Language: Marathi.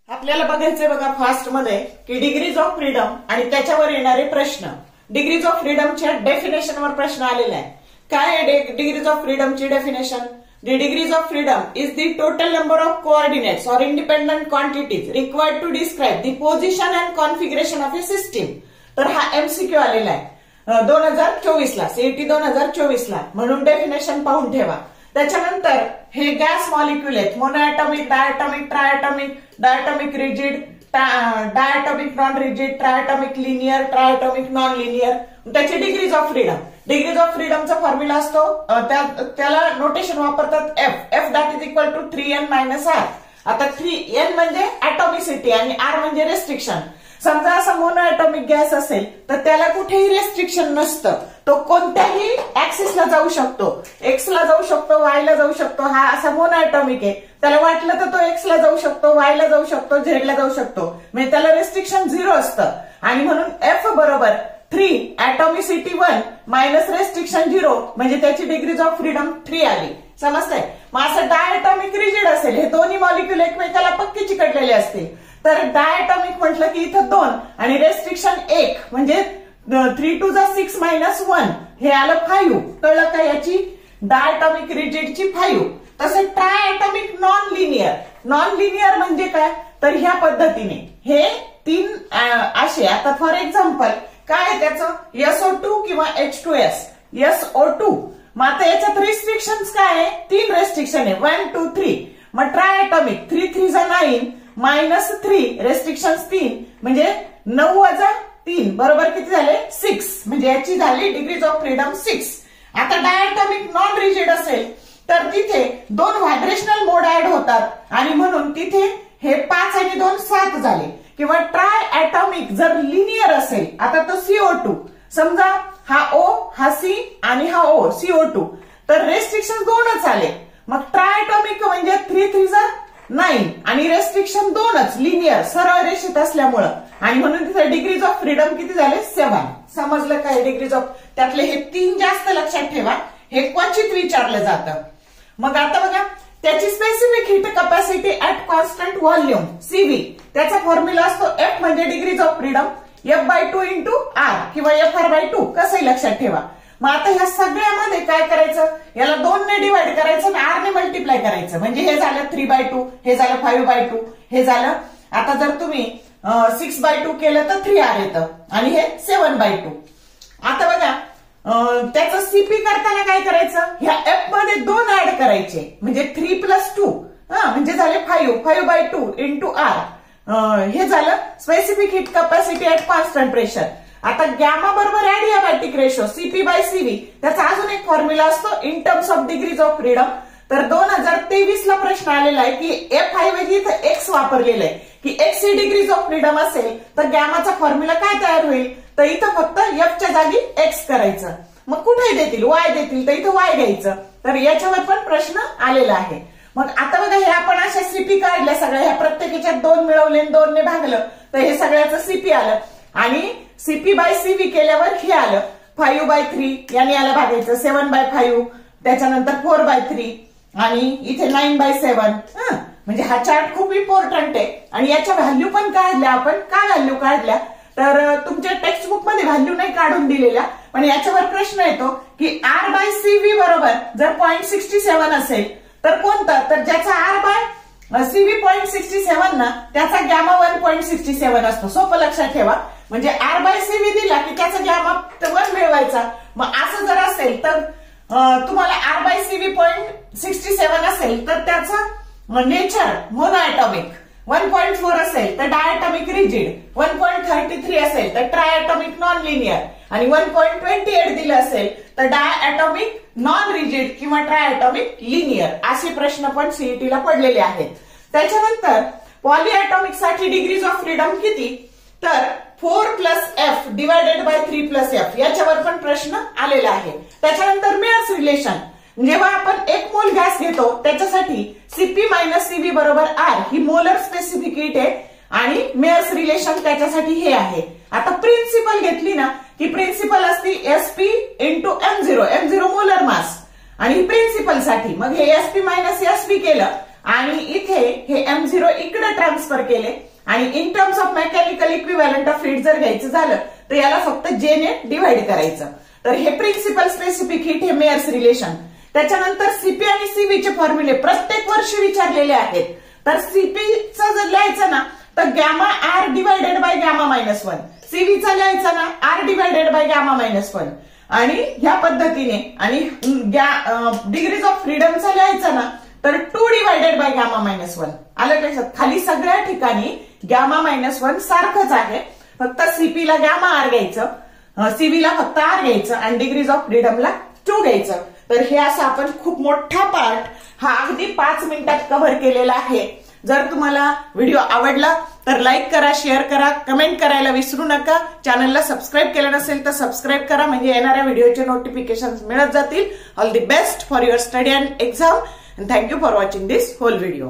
आपल्याला बघायचंय बघा फास्ट मध्ये की डिग्रीज ऑफ फ्रीडम आणि त्याच्यावर येणारे प्रश्न. डिग्रीज ऑफ फ्रीडमच्या डेफिनेशनवर प्रश्न आलेला आहे. काय आहे डिग्रीज ऑफ फ्रीडमची definition? The degrees of freedom is the total number of coordinates or independent quantities required to describe the position and configuration of a system. तर हा MCQ आलेला आहे 2024 ला, CET 2024 ला, म्हणून डेफिनेशन पाहून ठेवा. त्याच्यानंतर हे गॅस मॉलिक्यूल आहेत, monoatomic, diatomic, triatomic, diatomic rigid, diatomic non rigid, triatomic linear, triatomic non linear. त्याची degrees of freedom. Degrees of फ्रीडमचा फॉर्म्युला असतो, त्याला नोटेशन वापरतात F that is equal to 3n-r. आता 3n म्हणजे ऍटॉमिसिटी आणि r म्हणजे रेस्ट्रिक्शन. समजा असा मोनो ऍटॉमिक गॅस असेल तर त्याला कुठेही रेस्ट्रिक्शन नसतं. तो कोणत्याही ऍक्सिसला जाऊ शकतो, एक्स ला जाऊ शकतो, वाय ला जाऊ शकतो. हा असा मोनो ऍटॉमिक आहे, त्याला वाटलं तर तो एक्स ला जाऊ शकतो, वाय ला जाऊ शकतो, झेड ला जाऊ शकतो. म्हणजे त्याला रेस्ट्रिक्शन 0 असतं. आणि म्हणून एफ बरोबर 3 ऍटॉमिसिटी 1 मायनस रेस्ट्रिक्शन 0 म्हणजे त्याची डिग्रीज ऑफ फ्रीडम 3 आली. समजतंय? मग असं डायटॉमिक रिजिड असेल, हे दोन्ही मॉलिक्यूल एकमेकाला पक्के चिकटलेले असतील, तर डायटॉमिक म्हटलं की इथं 2 आणि रेस्ट्रिक्शन 1 म्हणजे 3 to 6 मायनस 1 हे आलं 5. कळलं का? याची डायटॉमिक रिजिडची 5. तसं ट्रायटॉमिक नॉन लिनियर. नॉन लिनियर म्हणजे काय? तर ह्या पद्धतीने हे 3 असे. आता फॉर एक्झाम्पल काय त्याचं SO2 किंवा H2S, SO2. मग आता याच्यात रिस्ट्रिक्शन काय आहे? 3 रेस्ट्रिक्शन आहे, 1 2 3. मग ट्रायटॉमिक 3 3 9 मायनस 3 रेस्ट्रिक्शन 3 म्हणजे 9 - 3 बरोबर किती झाले? 6. म्हणजे याची झाली डिग्रीज ऑफ फ्रीडम 6. आता डायटॉमिक नॉन रिजिड असेल तर तिथे 2 व्हायब्रेशनल मोड ऍड होतात आणि म्हणून तिथे हे 5 आणि 2 7 झाले. किंवा ट्राय ऍटॉमिक जर लिनियर असेल, आता तो CO2 समजा, हा O, हा C आणि हा O, CO2, तर रेस्ट्रिक्शन 2च आले. मग ट्रायटॉमिक म्हणजे 3 3 9 आणि रेस्ट्रिक्शन 2च लिनियर सरळ रेषेत असल्यामुळं, आणि म्हणून तिथे डिग्रीज ऑफ फ्रीडम किती झाले? 7. समजलं काय? डिग्रीज ऑफ त्यातले हे 3 जास्त लक्षात ठेवा, हे क्वचित विचारलं जातं. मग आता बघा त्याची specific heat capacity at constant volume CV. त्याचा फॉर्म्युला असतो F म्हणजे degrees of freedom F/2 into R किंवा FR/2, कसंही लक्षात ठेवा. मग आता ह्या सगळ्यामध्ये काय करायचं? याला 2 ने डिवाइड करायचं आणि R ने मल्टिप्लाय करायचं. म्हणजे हे झालं 3/2, हे झालं 5/2, हे झालं. आता जर तुम्ही 6/2 केलं तर 3R येतं आणि हे 7/2. आता बघा त्याचं CP करताना काय करायचं? ह्या F मध्ये 2 ऍड करायचे म्हणजे 3 + 2 म्हणजे झाले 5/2 इंटू R. हे झालं specific heat capacity at constant pressure. आता गॅमा बरोबर ऍडियाबॅटिक रेशो CP/CV. त्याचा अजून एक फॉर्म्युला असतो in terms of degrees of freedom. तर 2023 ला प्रश्न आलेला आहे की F ऐवजी इथं X वापरलेलं आहे की X he degrees of freedom असेल तर गॅमाचा फॉर्म्युला काय तयार होईल? तर इथं फक्त F च्या जागी X करायचं. मग कुठे देतील? Y देतील, तर इथं Y घ्यायचं. तर याच्यावर पण प्रश्न आलेला आहे. मग आता बघा हे आपण अशा CP काढल्या सगळ्या, ह्या प्रत्येकाच्यात 2 मिळवले, 2 ने भागलं तर हे सगळ्याचं CP आलं. आणि CP/CV केल्यावर हे आलं 5/3, याने याला भागायचं 7/5, त्याच्यानंतर 4/3 आणि इथे 9/7. म्हणजे हा चार्ट खूप इम्पॉर्टंट आहे. आणि याच्या व्हॅल्यू पण काढल्या आपण. काय व्हॅल्यू काढल्या? तर तुमच्या टेक्स्टबुक मध्ये व्हॅल्यू नाही काढून दिलेल्या, पण याच्यावर प्रश्न येतो की R/CV बरोबर जर 0.67 असेल तर कोणतं? तर ज्याचा R/CV 0.67 ना त्याचा गॅमा 1.67 असतो. सोपं लक्षात ठेवा. म्हणजे R/CV दिला की त्याचा गॅमा 1 मिळवायचा. मग असं जर असेल तर तुम्हाला R/CV 0.67 असेल तर त्याचं नेचर मोनो ऍटॉमिक, 1.4 असेल तर डायटॉमिक रिजिड, 1.33 असेल तर ट्रायटॉमिक नॉन लिनियर आणि 1.28 दिलं असेल तर डायटॉमिक नॉन रिजिड किंवा ट्रायटॉमिक लिनियर. असे प्रश्न पण सीईटीला पडलेले आहेत. त्याच्यानंतर पॉलीएटॉमिक साठी डिग्रीज ऑफ फ्रीडम किती? तर 4 + F डिवायडेड बाय 3 + F. याच्यावर पण प्रश्न आलेला आहे. त्याच्यानंतर मेयर्स रिलेशन. जेव्हा आपण 1 मोल गॅस घेतो त्याच्यासाठी CP-CV बरोबर R ही मोलर स्पेसिफिक हीट आहे आणि मेयर्स रिलेशन त्याच्यासाठी हे आहे. आता प्रिन्सिपल घेतली ना की प्रिन्सिपल असती SP × M0 मोलर मास आणि प्रिन्सिपल मग हे एसपी मायनस एसपी केलं आणि इथे हे M0 इकडे ट्रान्सफर केले आणि in terms of mechanical equivalent of heat जर घ्यायचं झालं तर याला फक्त जे ने डिव्हाइड करायचं. तर हे प्रिन्सिपल स्पेसिफिक हीट, हे मेयर्स रिलेशन. त्याच्यानंतर सीपी आणि सीव्हीचे फॉर्म्युले प्रत्येक वर्षी विचारलेले आहेत. तर सीपीचं जर लिहायचं ना तर gamma R divided by gamma minus 1, सीव्हीचा लिहायचा ना R divided by gamma minus 1 आणि ह्या पद्धतीने. आणि डिग्रीज ऑफ फ्रीडमचा लिहायचा ना तर 2 डिवायडेड बाय गॅमा मायनस 1. आलं लक्षात? खाली सगळ्या ठिकाणी गॅमा मायनस 1 सारखंच आहे, फक्त सीपीला गॅमा आर घ्यायचं, सीव्हीला फक्त आर घ्यायचं आणि डिग्रीज ऑफ फ्रीडमला 2 घ्यायचं. तर हे असं आपण खूप मोठा पार्ट हा अगदी 5 मिनिटात कव्हर केलेला आहे. जर तुम्हाला व्हिडिओ आवडला तर लाईक करा, शेअर करा, कमेंट करायला विसरू नका. चॅनलला सबस्क्राईब केलं नसेल तर सबस्क्राईब करा, म्हणजे येणाऱ्या व्हिडिओचे नोटिफिकेशन मिळत जातील. All the best for your study and exam, and thank you for watching this whole video.